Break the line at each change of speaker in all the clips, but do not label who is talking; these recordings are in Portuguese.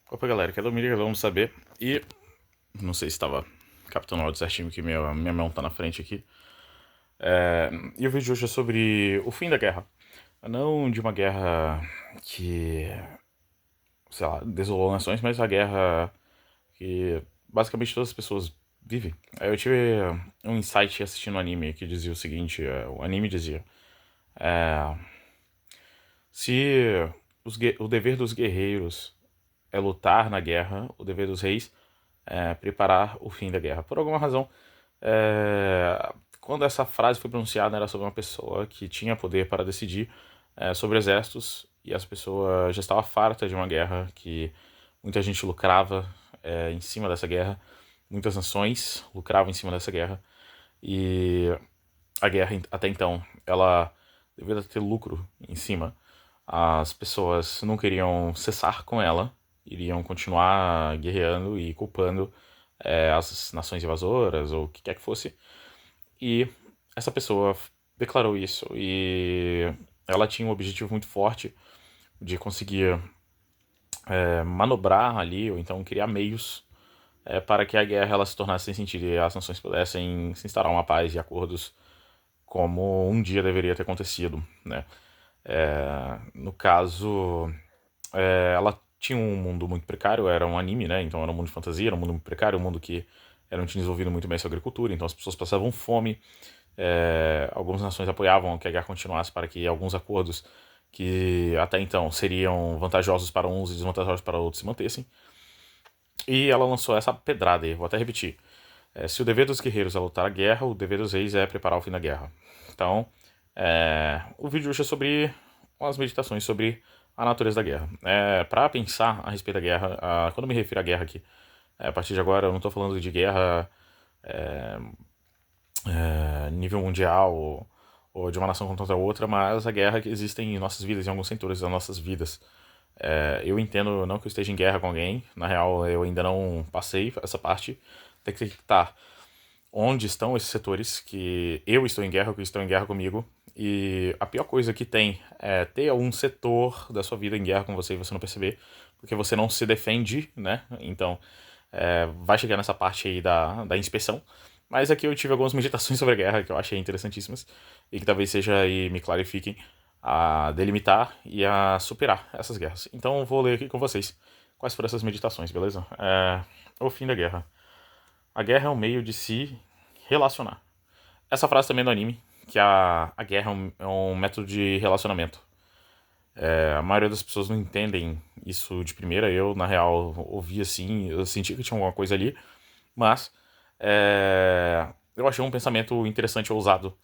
Opa, galera, aqui é Dominica, vamos saber. E não sei se estava captando o áudio certinho, que minha mão tá na frente aqui. E o vídeo de hoje é sobre o fim da guerra. Não de uma guerra que, sei lá, desolou nações, mas a guerra que basicamente todas as pessoas vivem. Aí eu tive um insight assistindo um anime que dizia o seguinte: o anime dizia, se o dever dos guerreiros é lutar na guerra, o dever dos reis é preparar o fim da guerra. Por alguma razão, quando essa frase foi pronunciada, era sobre uma pessoa que tinha poder para decidir sobre exércitos, e essa pessoa já estava farta de uma guerra que muita gente lucrava em cima dessa guerra, muitas nações lucravam em cima dessa guerra, e a guerra até então ela deveria ter lucro em cima. As pessoas não queriam cessar com ela, iriam continuar guerreando e culpando as nações invasoras ou o que quer que fosse. E essa pessoa declarou isso e ela tinha um objetivo muito forte de conseguir manobrar ali ou então criar meios para que a guerra ela se tornasse sem sentido e as nações pudessem se instaurar uma paz e acordos como um dia deveria ter acontecido, né? No caso, ela tinha um mundo muito precário, era um anime, né? Então era um mundo de fantasia, era um mundo muito precário, um mundo que não tinha desenvolvido muito bem sua agricultura, então as pessoas passavam fome. Algumas nações apoiavam que a guerra continuasse para que alguns acordos que até então seriam vantajosos para uns e desvantajosos para outros se mantessem. E ela lançou essa pedrada aí, vou até repetir. Se o dever dos guerreiros é lutar a guerra, o dever dos reis é preparar o fim da guerra. Então, o vídeo hoje é sobre umas meditações sobre a natureza da guerra. Para pensar a respeito da guerra, quando eu me refiro à guerra aqui, a partir de agora eu não estou falando de guerra nível mundial ou de uma nação contra outra, mas a guerra que existe em nossas vidas, em alguns setores das nossas vidas. Eu entendo, não que eu esteja em guerra com alguém, na real eu ainda não passei essa parte, tem que estar onde estão esses setores que eu estou em guerra, que estão em guerra comigo, e a pior coisa que tem é ter algum setor da sua vida em guerra com você e você não perceber, porque você não se defende, né? Então, vai chegar nessa parte aí da inspeção. Mas aqui eu tive algumas meditações sobre a guerra que eu achei interessantíssimas e que talvez seja aí me clarifiquem a delimitar e a superar essas guerras. Então eu vou ler aqui com vocês quais foram essas meditações, beleza? O fim da guerra. A guerra é um meio de se relacionar. Essa frase também é do anime, que a guerra é um método de relacionamento. A maioria das pessoas não entendem isso de primeira. Eu, na real, ouvi assim, eu senti que tinha alguma coisa ali, mas eu achei um pensamento interessante e ousado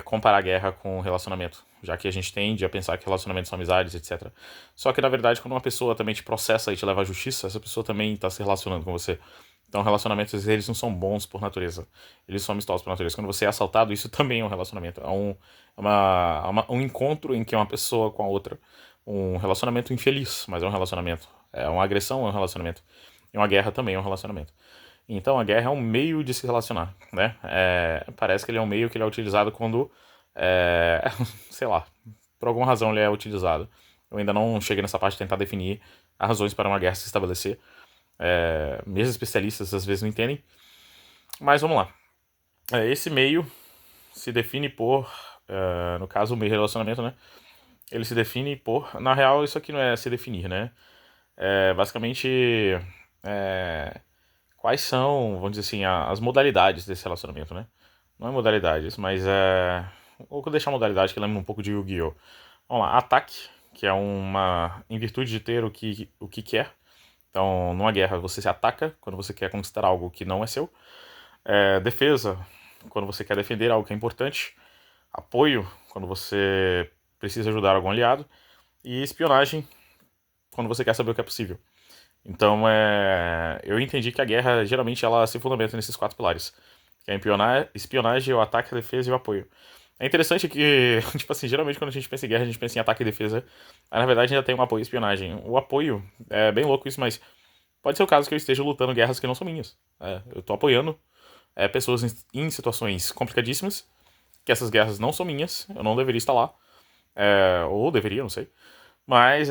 comparar a guerra com relacionamento, já que a gente tende a pensar que relacionamentos são amizades, etc. Só que, na verdade, quando uma pessoa também te processa e te leva à justiça, essa pessoa também está se relacionando com você. Então, relacionamentos, eles não são bons por natureza. Eles são amistosos por natureza. Quando você é assaltado, isso também é um relacionamento. Um encontro em que uma pessoa com a outra. Um relacionamento infeliz, mas é um relacionamento. Uma agressão é um relacionamento. E uma guerra também é um relacionamento. Então a guerra é um meio de se relacionar, né? Parece que ele é um meio que ele é utilizado quando, é, sei lá, por alguma razão ele é utilizado. Eu ainda não cheguei nessa parte de tentar definir as razões para uma guerra se estabelecer. Mesmo especialistas às vezes não entendem. Mas vamos lá. Esse meio se define por, no caso, o meio de relacionamento, né? Ele se define por. Na real, isso aqui não é se definir, né? Basicamente, é, quais são, vamos dizer assim, as modalidades desse relacionamento, né? Não é modalidades, mas vou deixar a modalidade que lembra um pouco de Yu-Gi-Oh! Vamos lá, ataque, que é uma. Em virtude de ter o que quer. Então, numa guerra, você se ataca quando você quer conquistar algo que não é seu. Defesa, quando você quer defender algo que é importante. Apoio, quando você precisa ajudar algum aliado. E espionagem, quando você quer saber o que é possível. Então, eu entendi que a guerra geralmente ela se fundamenta nesses quatro pilares, que é a espionagem, o ataque, a defesa e o apoio. É interessante que, tipo assim, geralmente quando a gente pensa em guerra, a gente pensa em ataque e defesa, mas na verdade ainda tem um apoio e espionagem. O apoio, é bem louco isso, mas pode ser o caso que eu esteja lutando guerras que não são minhas. Eu tô apoiando pessoas em situações complicadíssimas, que essas guerras não são minhas, eu não deveria estar lá, ou deveria, não sei. Mas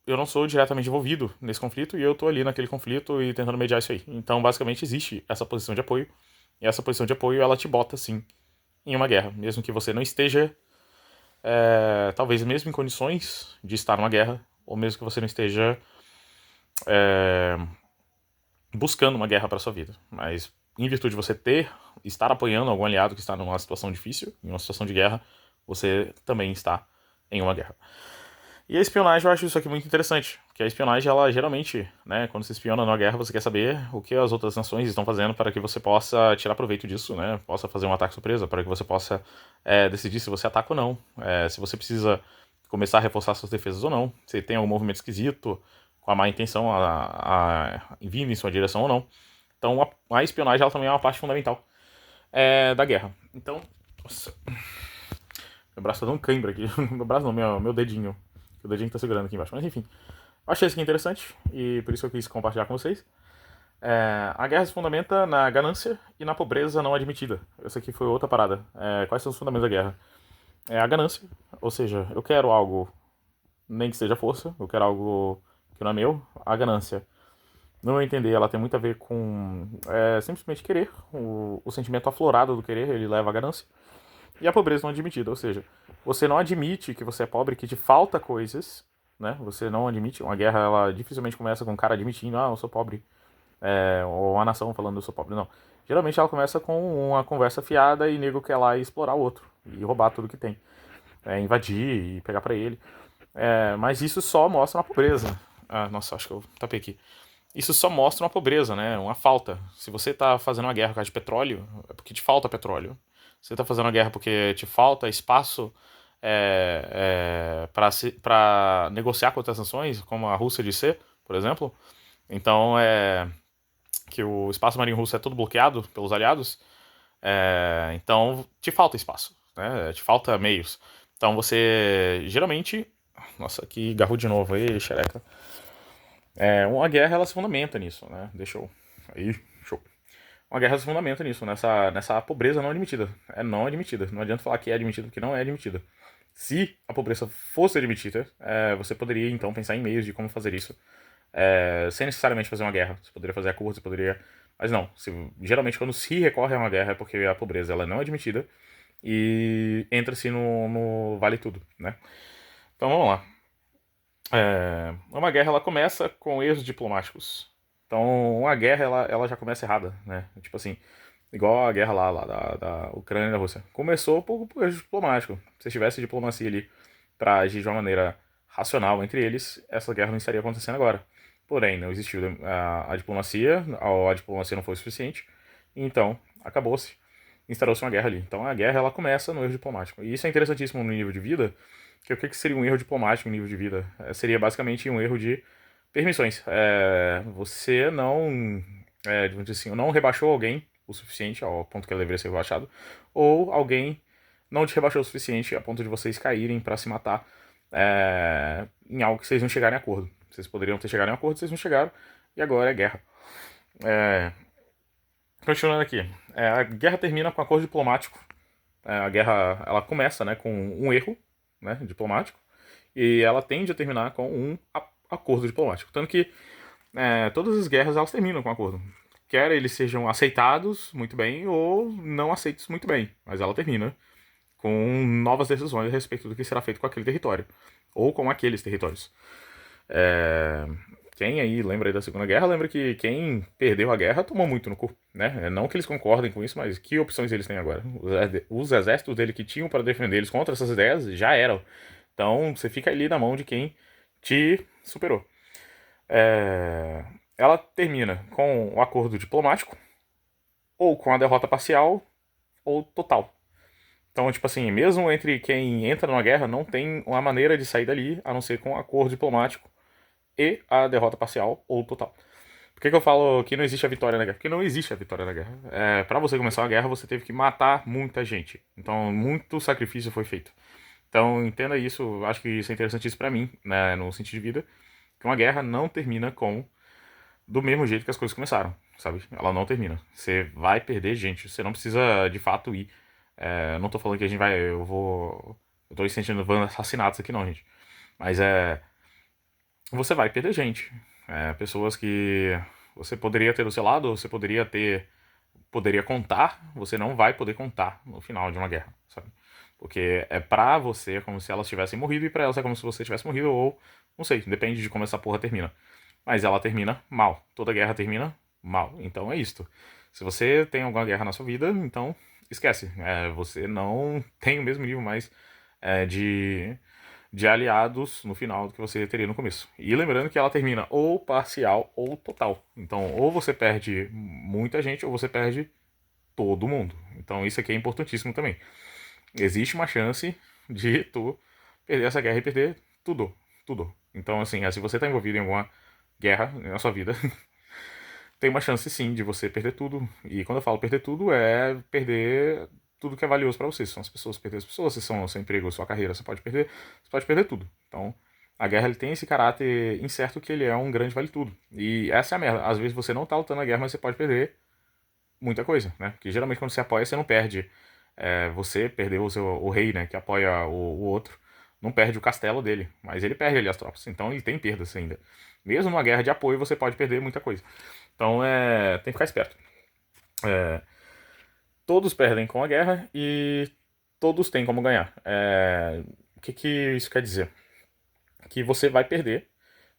eu não sou diretamente envolvido nesse conflito e eu tô ali naquele conflito e tentando mediar isso aí. Então, basicamente, existe essa posição de apoio. E essa posição de apoio, ela te bota, sim, em uma guerra. Mesmo que você não esteja, talvez mesmo em condições de estar numa guerra, ou mesmo que você não esteja buscando uma guerra para sua vida. Mas, em virtude de você estar apoiando algum aliado que está numa situação difícil, em uma situação de guerra, você também está em uma guerra. E a espionagem, eu acho isso aqui muito interessante, porque a espionagem, ela geralmente, né, quando você espiona numa guerra, você quer saber o que as outras nações estão fazendo para que você possa tirar proveito disso, né, possa fazer um ataque surpresa, para que você possa decidir se você ataca ou não, se você precisa começar a reforçar suas defesas ou não, se tem algum movimento esquisito, com a má intenção vindo em sua direção ou não. Então, a espionagem, ela também é uma parte fundamental da guerra. Então, nossa, meu braço tá dando cãibra aqui, meu braço não, meu dedinho. O dedinho que tá segurando aqui embaixo. Mas enfim, achei isso aqui interessante e por isso eu quis compartilhar com vocês. A guerra se fundamenta na ganância e na pobreza não admitida. Essa aqui foi outra parada. Quais são os fundamentos da guerra? É a ganância, ou seja, eu quero algo, nem que seja força, eu quero algo que não é meu. A ganância, no meu entender, ela tem muito a ver com simplesmente querer. O sentimento aflorado do querer, ele leva à ganância. E a pobreza não admitida, ou seja, você não admite que você é pobre, que te falta coisas, né? Você não admite. Uma guerra, ela dificilmente começa com um cara admitindo, eu sou pobre, ou uma nação falando, eu sou pobre, não. Geralmente ela começa com uma conversa fiada e nego quer lá explorar o outro e roubar tudo que tem, invadir e pegar pra ele. Mas isso só mostra uma pobreza. Nossa, acho que eu tapei aqui. Isso só mostra uma pobreza, né? Uma falta. Se você tá fazendo uma guerra por causa de petróleo, é porque te falta petróleo. Se você tá fazendo uma guerra porque te falta espaço para negociar com outras nações, como a Rússia de ser, por exemplo. Então, que o espaço marinho russo é todo bloqueado pelos aliados. Então, te falta espaço, né? Te falta meios. Então, você geralmente... Nossa, aqui garrou de novo aí, xereca. Uma guerra, ela se fundamenta nisso, né? Deixa eu... Aí, show. Uma guerra se fundamenta nisso, nessa pobreza não admitida. É não admitida. Não adianta falar que é admitida, porque não é admitida. Se a pobreza fosse admitida, você poderia então pensar em meios de como fazer isso, sem necessariamente fazer uma guerra. Você poderia fazer acordos, você poderia... Mas não, geralmente quando se recorre a uma guerra é porque a pobreza ela não é admitida e entra-se no vale tudo, né? Então vamos lá. Uma guerra ela começa com erros diplomáticos. Então, uma guerra ela já começa errada, né? Tipo assim, igual a guerra lá da Ucrânia e da Rússia. Começou por erro diplomático. Se tivesse diplomacia ali pra agir de uma maneira racional entre eles, essa guerra não estaria acontecendo agora. Porém, não existiu a diplomacia, a diplomacia não foi o suficiente, então acabou-se. Instaurou-se uma guerra ali. Então a guerra ela começa no erro diplomático. E isso é interessantíssimo no nível de vida, que o que seria um erro diplomático no nível de vida? Seria basicamente um erro de permissões. Você não, digamos assim, não rebaixou alguém o suficiente ao ponto que ele deveria ser rebaixado, ou alguém não te rebaixou o suficiente a ponto de vocês caírem para se matar em algo que vocês não chegarem a acordo. Vocês poderiam ter chegado em acordo, vocês não chegaram, e agora é guerra. Continuando aqui, a guerra termina com acordo diplomático. A guerra ela começa, né, com um erro, né, diplomático, e ela tende a terminar com um acordo diplomático. Tanto que todas as guerras elas terminam com acordo. Quer eles sejam aceitados muito bem ou não aceitos muito bem, mas ela termina com novas decisões a respeito do que será feito com aquele território ou com aqueles territórios. Quem aí lembra aí da Segunda Guerra, lembra que quem perdeu a guerra tomou muito no cu, né? Não que eles concordem com isso, mas que opções eles têm agora? Os exércitos dele que tinham para defender eles contra essas ideias já eram. Então você fica ali na mão de quem te superou. Ela termina com o acordo diplomático, ou com a derrota parcial, ou total. Então, tipo assim, mesmo entre quem entra numa guerra, não tem uma maneira de sair dali, a não ser com um acordo diplomático e a derrota parcial ou total. Por que eu falo que não existe a vitória na guerra? Porque não existe a vitória na guerra. Pra você começar uma guerra, você teve que matar muita gente. Então, muito sacrifício foi feito. Então, entenda isso. Acho que isso é interessante isso pra mim, né, no sentido de vida. Que uma guerra não termina do mesmo jeito que as coisas começaram, sabe? Ela não termina. Você vai perder gente. Você não precisa, de fato, ir. Não tô falando que a gente vai... Eu tô incentivando assassinatos aqui não, gente. Mas você vai perder gente. Pessoas que você poderia ter do seu lado, você poderia contar, você não vai poder contar no final de uma guerra, sabe? Porque é pra você como se elas tivessem morrido e pra elas é como se você tivesse morrido ou não sei, depende de como essa porra termina. Mas ela termina mal. Toda guerra termina mal. Então é isto. Se você tem alguma guerra na sua vida, então esquece. Você não tem o mesmo nível mais de aliados no final do que você teria no começo. E lembrando que ela termina ou parcial ou total. Então, ou você perde muita gente ou você perde todo mundo. Então, isso aqui é importantíssimo também. Existe uma chance de tu perder essa guerra e perder tudo. Tudo. Então, assim, se você tá envolvido em alguma guerra na sua vida, tem uma chance sim de você perder tudo. E quando eu falo perder tudo, é perder tudo que é valioso pra você. São as pessoas, perder as pessoas, se são seu emprego, sua carreira, você pode perder tudo. Então, a guerra ele tem esse caráter incerto que ele é um grande vale tudo. E essa é a merda. Às vezes você não tá lutando a guerra, mas você pode perder muita coisa, né? Porque geralmente quando você apoia, você não perde. Você perdeu o rei, né? Que apoia o outro. Não perde o castelo dele, mas ele perde ali as tropas. Então ele tem perdas ainda. Mesmo numa guerra de apoio, você pode perder muita coisa. Então tem que ficar esperto. É, todos perdem com a guerra e todos têm como ganhar. O que, que isso quer dizer? Que você vai perder,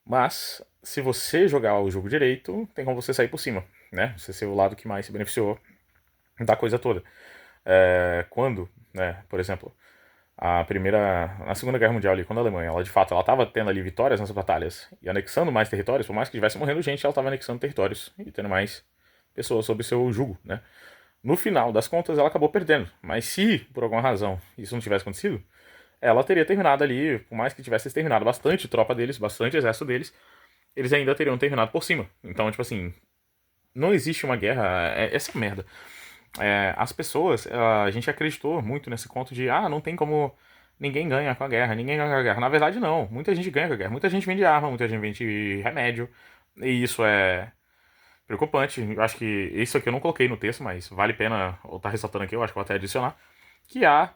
mas se você jogar o jogo direito, tem como você sair por cima, né? Você ser o lado que mais se beneficiou da coisa toda. Quando, né, por exemplo, na Segunda Guerra Mundial ali, quando a Alemanha, ela de fato, ela estava tendo ali vitórias nessas batalhas e anexando mais territórios, por mais que estivesse morrendo gente, ela estava anexando territórios e tendo mais pessoas sob seu jugo, né? No final das contas, ela acabou perdendo. Mas se, por alguma razão, isso não tivesse acontecido, ela teria terminado ali, por mais que tivesse exterminado bastante tropa deles, bastante exército deles, eles ainda teriam terminado por cima. Então, tipo assim, não existe uma guerra. Essa é a merda. As pessoas, a gente acreditou muito nesse conto de, não tem como ninguém ganha com a guerra, ninguém ganha com a guerra. Na verdade, não. Muita gente ganha com a guerra. Muita gente vende arma, muita gente vende remédio. E isso é preocupante. Eu acho que isso aqui eu não coloquei no texto, mas vale a pena eu estar ressaltando aqui, eu acho que vou até adicionar. Que há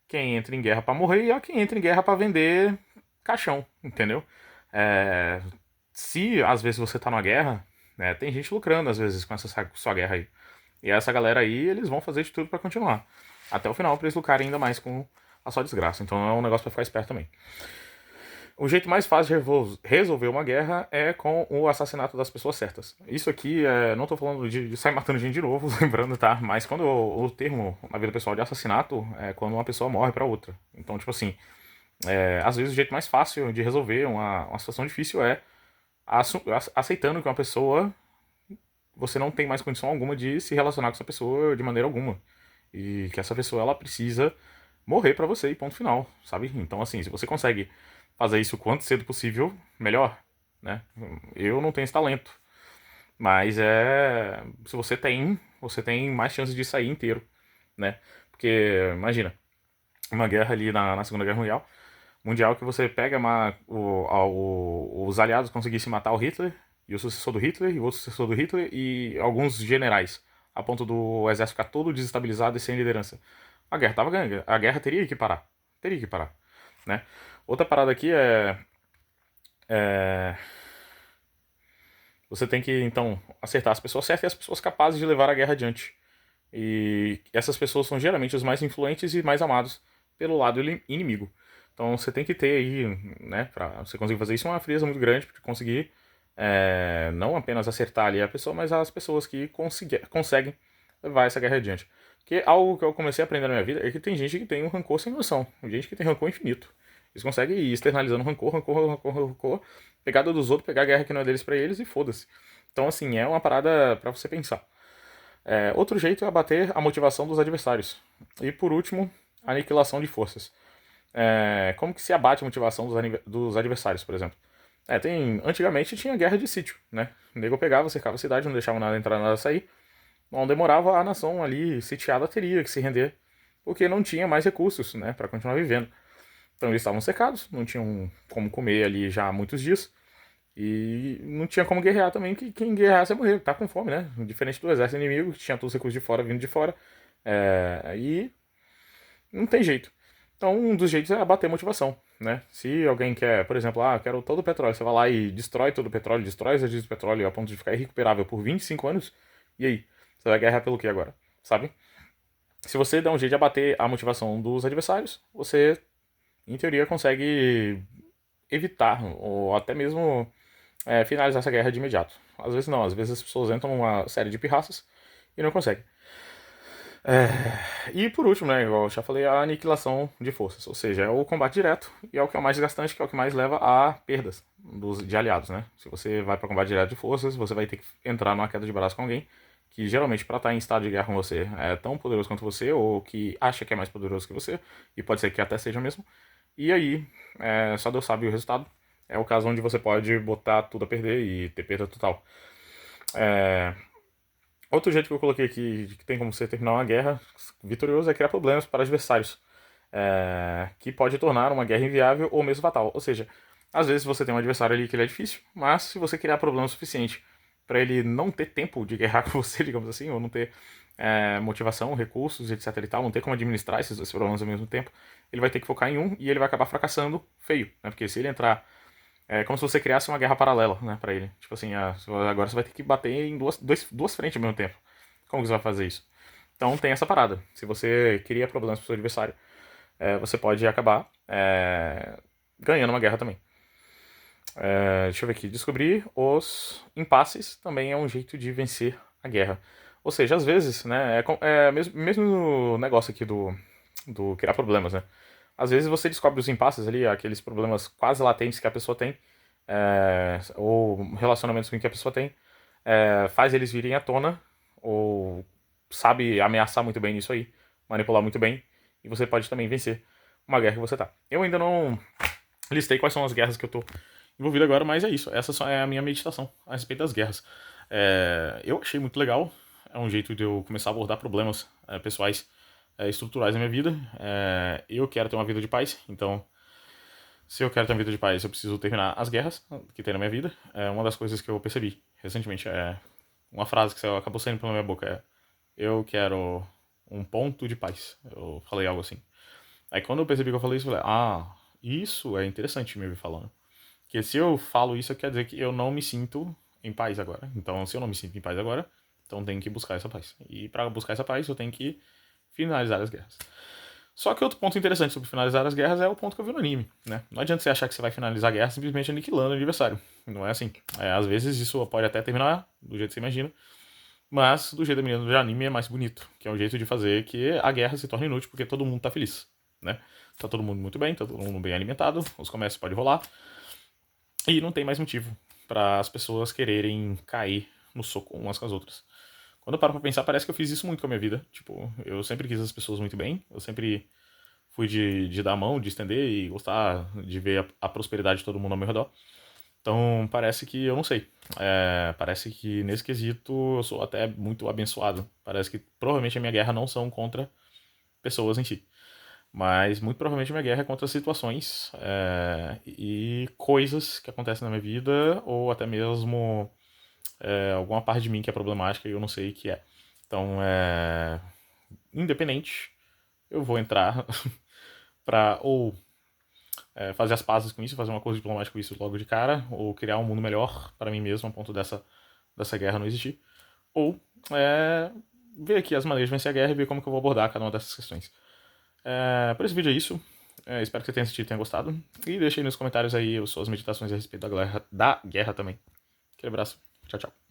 quem entra em guerra pra morrer e há quem entra em guerra pra vender caixão, entendeu? É, se às vezes você tá numa guerra, né, tem gente lucrando às vezes com essa sua guerra aí. E essa galera aí, eles vão fazer de tudo pra continuar. Até o final, pra eles lucrarem ainda mais com a sua desgraça. Então é um negócio pra ficar esperto também. O jeito mais fácil de resolver uma guerra é com o assassinato das pessoas certas. Isso aqui, não tô falando de sair matando gente de novo, lembrando, tá? Mas quando o termo na vida pessoal de assassinato é quando uma pessoa morre pra outra. Então, tipo assim, às vezes o jeito mais fácil de resolver uma situação difícil é aceitando que uma pessoa, você não tem mais condição alguma de se relacionar com essa pessoa de maneira alguma. E que essa pessoa, ela precisa morrer pra você e ponto final, sabe? Então, assim, se você consegue fazer isso o quanto cedo possível, melhor, né? Eu não tenho esse talento, mas se você tem mais chances de sair inteiro, né? Porque, imagina, uma guerra ali na Segunda Guerra Mundial que você pega os aliados conseguissem matar o Hitler, e o sucessor do Hitler, e o outro sucessor do Hitler, e alguns generais, a ponto do exército ficar todo desestabilizado e sem liderança. A guerra tava ganha, a guerra teria que parar. Teria que parar, né? Outra parada aqui é você tem que, então, acertar as pessoas certas e as pessoas capazes de levar a guerra adiante. E essas pessoas são geralmente os mais influentes e mais amados pelo lado inimigo. Então você tem que ter aí, né, pra você conseguir fazer isso, uma frieza muito grande para conseguir não apenas acertar ali a pessoa, mas as pessoas que conseguem levar essa guerra adiante. Porque algo que eu comecei a aprender na minha vida é que tem gente que tem um rancor sem noção, tem gente que tem rancor infinito. Eles conseguem ir externalizando rancor, pegar dos outros, pegar a guerra que não é deles pra eles e foda-se. Então, assim, é uma parada pra você pensar. Outro jeito é abater a motivação dos adversários. E por último, aniquilação de forças. Como que se abate a motivação dos adversários, por exemplo? Antigamente tinha guerra de sítio, né? O nego pegava, cercava a cidade, não deixava nada entrar, nada sair. Não demorava, a nação ali sitiada teria que se render, porque não tinha mais recursos, né, para continuar vivendo. Então eles estavam cercados, não tinham como comer ali já há muitos dias. E não tinha como guerrear também, que quem guerreasse ia morrer, tá com fome, né? Diferente do exército inimigo, que tinha todos os recursos de fora, vindo de fora. E não tem jeito. Então, um dos jeitos é abater a motivação. né? Se alguém quer, por exemplo, eu quero todo o petróleo, você vai lá e destrói todo o petróleo, destrói os registros de petróleo a ponto de ficar irrecuperável por 25 anos, e aí? Você vai guerrear pelo que agora? Sabe? Se você dá um jeito de abater a motivação dos adversários, você, em teoria, consegue evitar, ou até mesmo finalizar essa guerra de imediato. Às vezes não, às vezes as pessoas entram numa série de pirraças e não conseguem. E por último, né, igual eu já falei, a aniquilação de forças, ou seja, é o combate direto e é o que é o mais desgastante, que é o que mais leva a perdas de aliados, né? Se você vai para combate direto de forças, você vai ter que entrar numa queda de braço com alguém que geralmente para estar em estado de guerra com você é tão poderoso quanto você ou que acha que é mais poderoso que você e pode ser que até seja mesmo. E aí, só Deus sabe o resultado. É o caso onde você pode botar tudo a perder e ter perda total. Outro jeito que eu coloquei aqui, que tem como você terminar uma guerra vitorioso, é criar problemas para adversários, que pode tornar uma guerra inviável ou mesmo fatal. Ou seja, às vezes você tem um adversário ali que ele é difícil, mas se você criar problema suficiente para ele não ter tempo de guerrear com você, digamos assim, ou não ter motivação, recursos, etc e tal, não ter como administrar esses dois problemas ao mesmo tempo, ele vai ter que focar em um e ele vai acabar fracassando feio, né? Porque se ele entrar como se você criasse uma guerra paralela, né, pra ele. Tipo assim, agora você vai ter que bater em duas frentes ao mesmo tempo. Como que você vai fazer isso? Então tem essa parada. Se você cria problemas pro seu adversário, você pode acabar ganhando uma guerra também. Deixa eu ver aqui. Descobrir os impasses também é um jeito de vencer a guerra. Ou seja, às vezes, né, mesmo no negócio aqui do criar problemas, né? Às vezes você descobre os impasses ali, aqueles problemas quase latentes que a pessoa tem, ou relacionamentos que a pessoa tem, faz eles virem à tona, ou sabe ameaçar muito bem nisso aí, manipular muito bem, e você pode também vencer uma guerra que você tá. Eu ainda não listei quais são as guerras que eu tô envolvido agora, mas é isso. Essa só é a minha meditação a respeito das guerras. Eu achei muito legal, é um jeito de eu começar a abordar problemas pessoais estruturais na minha vida. Eu quero ter uma vida de paz, então se eu quero ter uma vida de paz, eu preciso terminar as guerras que tem na minha vida. Uma das coisas que eu percebi recentemente uma frase que acabou saindo pela minha boca eu quero um ponto de paz. Eu falei algo assim. Aí quando eu percebi que eu falei isso, eu falei, isso é interessante me ouvir falando. Porque se eu falo isso, quer dizer que eu não me sinto em paz agora. Então, se eu não me sinto em paz agora, então tenho que buscar essa paz. E para buscar essa paz, eu tenho que finalizar as guerras. Só que outro ponto interessante sobre finalizar as guerras é o ponto que eu vi no anime, né? Não adianta você achar que você vai finalizar a guerra simplesmente aniquilando o adversário. Não é assim. Às vezes isso pode até terminar do jeito que você imagina, mas do jeito do anime é mais bonito, que é um jeito de fazer que a guerra se torne inútil porque todo mundo tá feliz, né? Tá todo mundo muito bem, tá todo mundo bem alimentado, os comércios podem rolar, e não tem mais motivo para as pessoas quererem cair no soco umas com as outras. Quando eu paro pra pensar, parece que eu fiz isso muito com a minha vida. Tipo, eu sempre quis as pessoas muito bem, eu sempre fui de dar a mão, de estender e gostar de ver a prosperidade de todo mundo ao meu redor. Então, parece que, eu não sei, parece que nesse quesito eu sou até muito abençoado. Parece que provavelmente a minha guerra não são contra pessoas em si. Mas muito provavelmente a minha guerra é contra situações e coisas que acontecem na minha vida, ou até mesmo alguma parte de mim que é problemática e eu não sei o que é. Então, independente, eu vou entrar pra ou fazer as pazes com isso, fazer uma coisa diplomática com isso logo de cara, ou criar um mundo melhor para mim mesmo, a ponto dessa guerra não existir, ou ver aqui as maneiras de vencer a guerra e ver como que eu vou abordar cada uma dessas questões. Por esse vídeo é isso. Espero que você tenha assistido e tenha gostado. E deixe aí nos comentários aí as suas meditações a respeito da guerra também. Aquele abraço. Tchau, tchau.